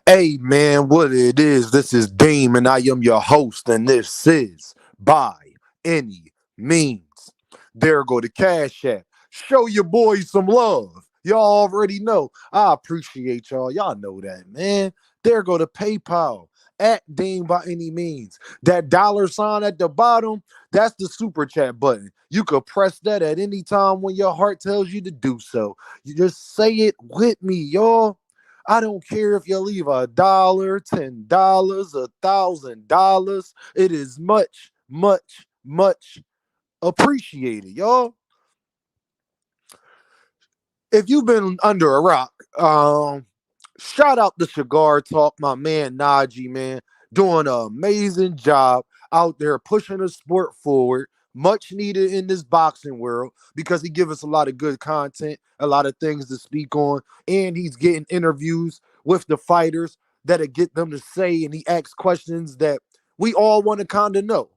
Hey man, what it is? This is Deem, and I am your host, and this is By Any Means. There go the Cash App. Show your boys some love. Y'all already know. I appreciate y'all. Y'all know that, man. There go the PayPal at Deem by any means. That dollar sign at the bottom, that's the super chat button. You could press that at any time when your heart tells you to do so. You just say it with me, y'all. I don't care if you leave $1, $10, $1,000. It is much, much, much appreciated, y'all. If you've been under a rock, shout out to Cigar Talk, my man Najee, man, doing an amazing job out there pushing the sport forward. Much needed in this boxing world because he gives us a lot of good content, a lot of things to speak on, and he's getting interviews with the fighters that'll get them to say, and he asks questions that we all want to kind of know.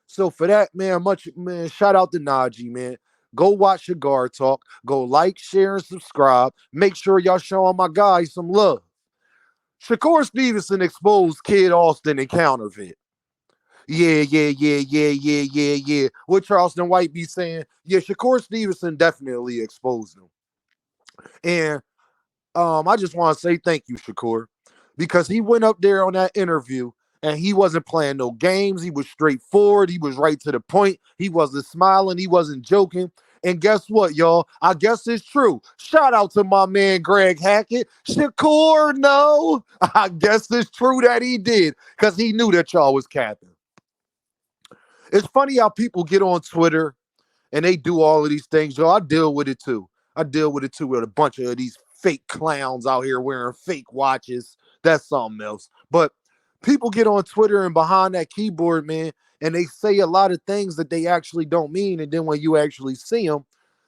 So for that, man, much man, shout out to Najee, man. Go watch Cigar Talk. Go like, share, and subscribe. Make sure y'all showing my guys some love. Shakur Stevenson exposed Kid Austin and Counterfeit. Yeah. What Charleston White be saying? Yeah, Shakur Stevenson definitely exposed him. And I just want to say thank you, Shakur, because he went up there on that interview and he wasn't playing no games. He was straightforward. He was right to the point. He wasn't smiling. He wasn't joking. And guess what, y'all? I guess it's true. Shout out to my man Greg Hackett. Shakur, no. I guess it's true that he did because he knew that y'all was capping. It's funny how people get on Twitter and they do all of these things. Yo, I deal with it too. I deal with it too with a bunch of these fake clowns out here wearing fake watches. That's something else. But people get on Twitter and behind that keyboard, man, and they say a lot of things that they actually don't mean. And then when you actually see them,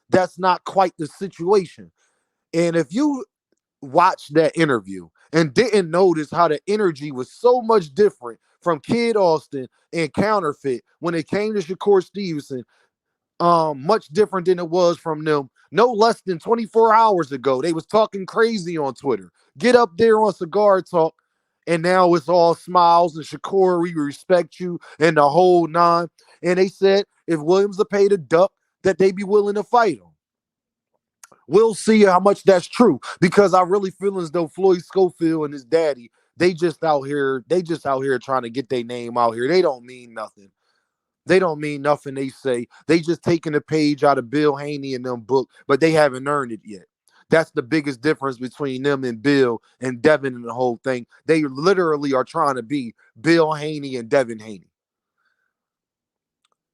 that's not quite the situation. And if you watched that interview and didn't notice how the energy was so much different from Kid Austin and Counterfeit when it came to Shakur Stevenson, much different than it was from them no less than 24 hours ago. They was talking crazy on Twitter. Get up there on Cigar Talk, and now it's all smiles and Shakur, we respect you, and the whole nine. And they said if Williams are paid a duck, that they be willing to fight him. We'll see how much that's true because I really feel as though Floyd Schofield and his daddy, they just out here trying to get their name out here. They don't mean nothing. They don't mean nothing. They say they just taking a page out of Bill Haney and them book, but they haven't earned it yet. That's the biggest difference between them and Bill and Devin and the whole thing. They literally are trying to be Bill Haney and Devin Haney.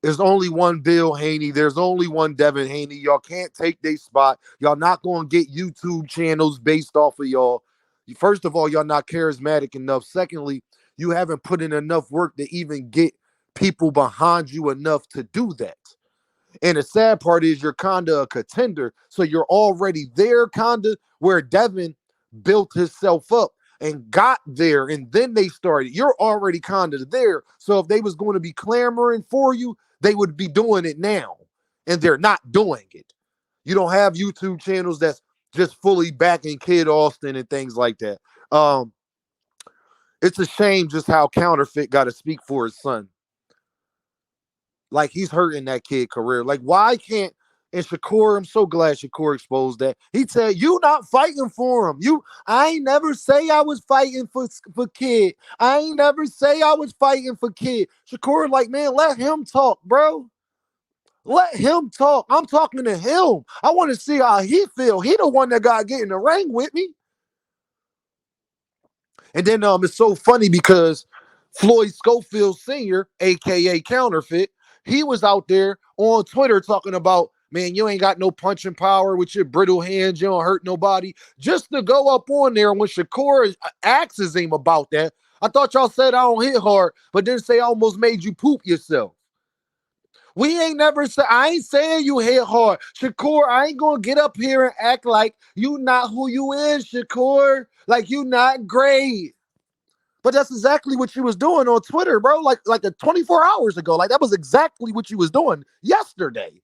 There's only one Bill Haney. There's only one Devin Haney. Y'all can't take their spot. Y'all not going to get YouTube channels based off of y'all. First of all, y'all not charismatic enough. Secondly, you haven't put in enough work to even get people behind you enough to do that. And the sad part is you're kind of a contender. So you're already there, kind of where Devin built himself up and got there. And then they started. You're already kind of there. So if they was going to be clamoring for you, they would be doing it now. And they're not doing it. You don't have YouTube channels that's just fully backing Kid Austin and things like that. Um, it's a shame just how Counterfeit got to speak for his son. Like he's hurting that kid career. Like why can't and Shakur? I'm so glad Shakur exposed that. He said, "You not fighting for him. I ain't never say I was fighting for kid. I ain't never say I was fighting for kid." Shakur, like man, let him talk, bro. Let him talk. I'm talking to him. I want to see how he feel. He the one that got to get in the ring with me. And then it's so funny because Floyd Schofield Sr., aka Counterfeit, he was out there on Twitter talking about, man, you ain't got no punching power with your brittle hands, you don't hurt nobody. Just to go up on there when Shakur asks him about that, I thought y'all said I don't hit hard, but then say I almost made you poop yourself. We ain't never said, I ain't saying you hit hard. Shakur, I ain't gonna get up here and act like you not who you is, Shakur. Like you not great. But that's exactly what she was doing on Twitter, bro. Like the 24 hours ago. Like that was exactly what she was doing yesterday.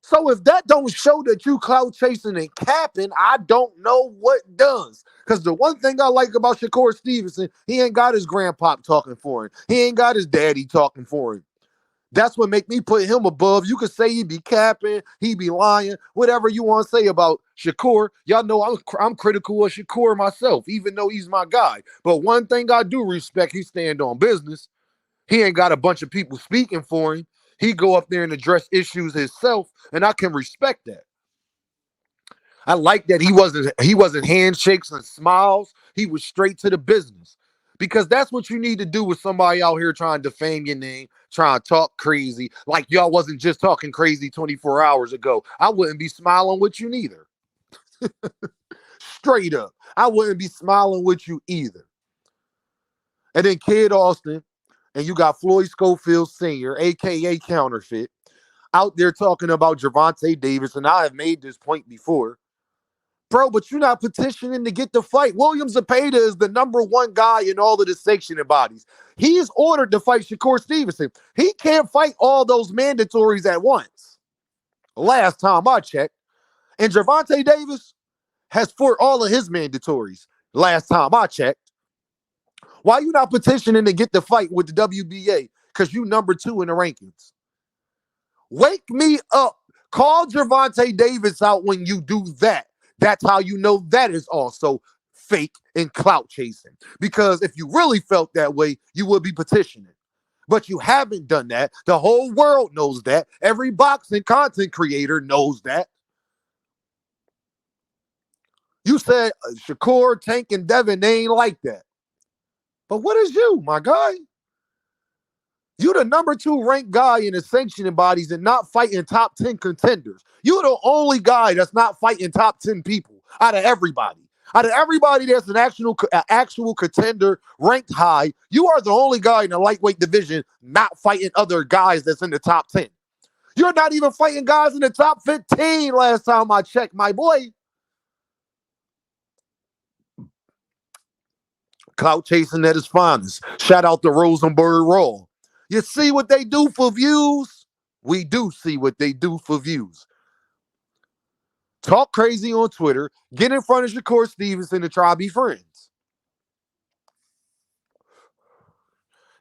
So if that don't show that you clout chasing and capping, I don't know what does. Because the one thing I like about Shakur Stevenson, he ain't got his grandpop talking for him. He ain't got his daddy talking for him. That's what make me put him above. You could say he be capping, he be lying, whatever you want to say about Shakur. Y'all know I'm critical of Shakur myself, even though he's my guy. But one thing I do respect, he stand on business. He ain't got a bunch of people speaking for him. He go up there and address issues himself, and I can respect that. I like that he wasn't handshakes and smiles. He was straight to the business. Because that's what you need to do with somebody out here trying to defame your name, trying to talk crazy. Like y'all wasn't just talking crazy 24 hours ago. I wouldn't be smiling with you neither. Straight up. I wouldn't be smiling with you either. And then Kid Austin, and you got Floyd Schofield Sr., aka Counterfeit, out there talking about Gervonta Davis. And I have made this point before. Bro, but you're not petitioning to get the fight. William Zepeda is the number one guy in all of the sanctioning bodies. He's ordered to fight Shakur Stevenson. He can't fight all those mandatories at once. Last time I checked. And Gervonta Davis has fought all of his mandatories. Last time I checked. Why you not petitioning to get the fight with the WBA? Because you number 2 in the rankings. Wake me up. Call Gervonta Davis out when you do that. That's how you know that is also fake and clout chasing. Because if you really felt that way, you would be petitioning. But you haven't done that. The whole world knows that. Every boxing content creator knows that. You said Shakur, Tank, and Devin, they ain't like that. But what is you, my guy? You the number 2 ranked guy in the sanctioning bodies and not fighting top 10 contenders. You're the only guy that's not fighting top 10 people out of everybody. Out of everybody that's an actual contender ranked high, you are the only guy in the lightweight division not fighting other guys that's in the top 10. You're not even fighting guys in the top 15 last time I checked, my boy. Clout chasing at its finest. Shout out to Rosenberg Raw. You see what they do for views? We do see what they do for views. Talk crazy on Twitter. Get in front of Shakur Stevenson to try to be friends.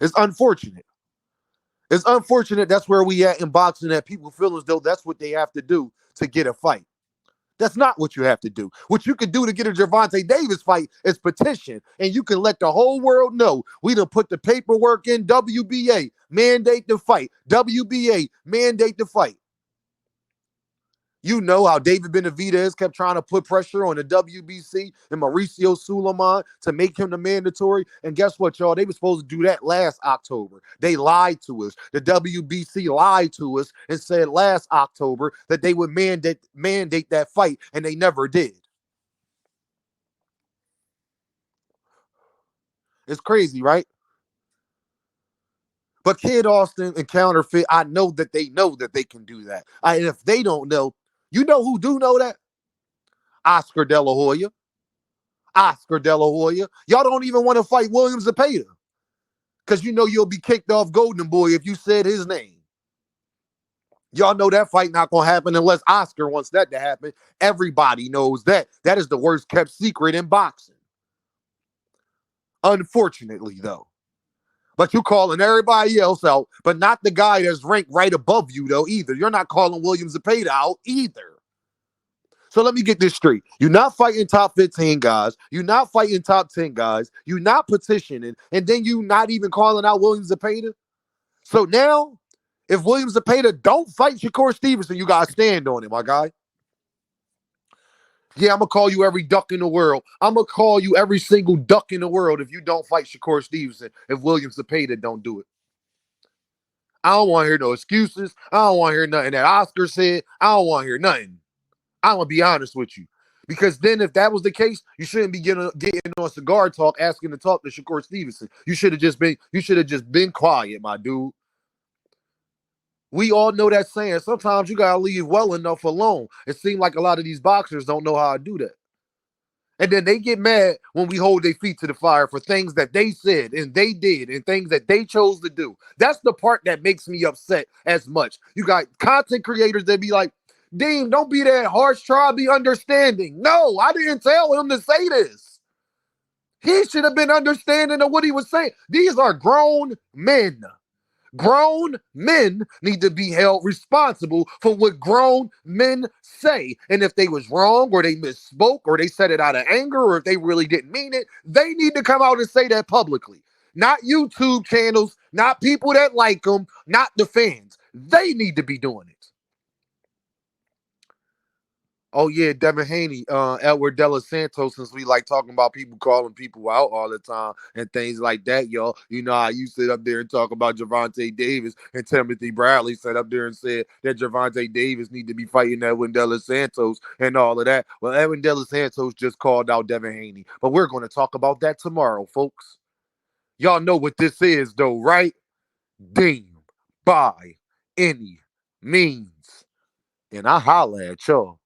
It's unfortunate. It's unfortunate that's where we at in boxing, that people feel as though that's what they have to do to get a fight. That's not what you have to do. What you can do to get a Gervonta Davis fight is petition, and you can let the whole world know we done put the paperwork in. WBA, mandate the fight. WBA, mandate the fight. You know how David Benavidez kept trying to put pressure on the WBC and Mauricio Suleiman to make him the mandatory. And guess what, y'all? They were supposed to do that last October. They lied to us. The WBC lied to us and said last October that they would mandate that fight, and they never did. It's crazy, right? But Kid Austin and Counterfeit, I know that they can do that. And if they don't know, you know who do know that? Oscar De La Hoya. Oscar De La Hoya. Y'all don't even want to fight William Zepeda because you know you'll be kicked off Golden Boy if you said his name. Y'all know that fight not going to happen unless Oscar wants that to happen. Everybody knows that. That is the worst kept secret in boxing. Unfortunately, though. But you calling everybody else out, but not the guy that's ranked right above you, though, either. You're not calling William Zepeda out either. So let me get this straight. You're not fighting top 15 guys. You're not fighting top 10 guys. You're not petitioning. And then you not even calling out William Zepeda. So now, if William Zepeda don't fight Shakur Stevenson, you got to stand on it, my guy. Yeah, I'm going to call you every duck in the world. I'm going to call you every single duck in the world if you don't fight Shakur Stevenson, if William Zepeda don't do it. I don't want to hear no excuses. I don't want to hear nothing that Oscar said. I don't want to hear nothing. I'm going to be honest with you. Because then if that was the case, you shouldn't be getting on Cigar Talk asking to talk to Shakur Stevenson. You should have just been quiet, my dude. We all know that saying. Sometimes you got to leave well enough alone. It seems like a lot of these boxers don't know how to do that. And then they get mad when we hold their feet to the fire for things that they said and they did and things that they chose to do. That's the part that makes me upset as much. You got content creators that be like, Dean, don't be that harsh. Try to be understanding. No, I didn't tell him to say this. He should have been understanding of what he was saying. These are grown men. Grown men need to be held responsible for what grown men say. And if they was wrong or they misspoke or they said it out of anger or if they really didn't mean it, they need to come out and say that publicly. Not YouTube channels, not people that like them, not the fans. They need to be doing it. Oh yeah, Devin Haney, Edward De Los Santos, since we like talking about people calling people out all the time and things like that, y'all. You know how you sit up there and talk about Gervonta Davis and Timothy Bradley sat up there and said that Gervonta Davis need to be fighting Edwin De Los Santos and all of that. Well, Edwin De Los Santos just called out Devin Haney. But we're going to talk about that tomorrow, folks. Y'all know what this is though, right? Deem by any means. And I holla at y'all.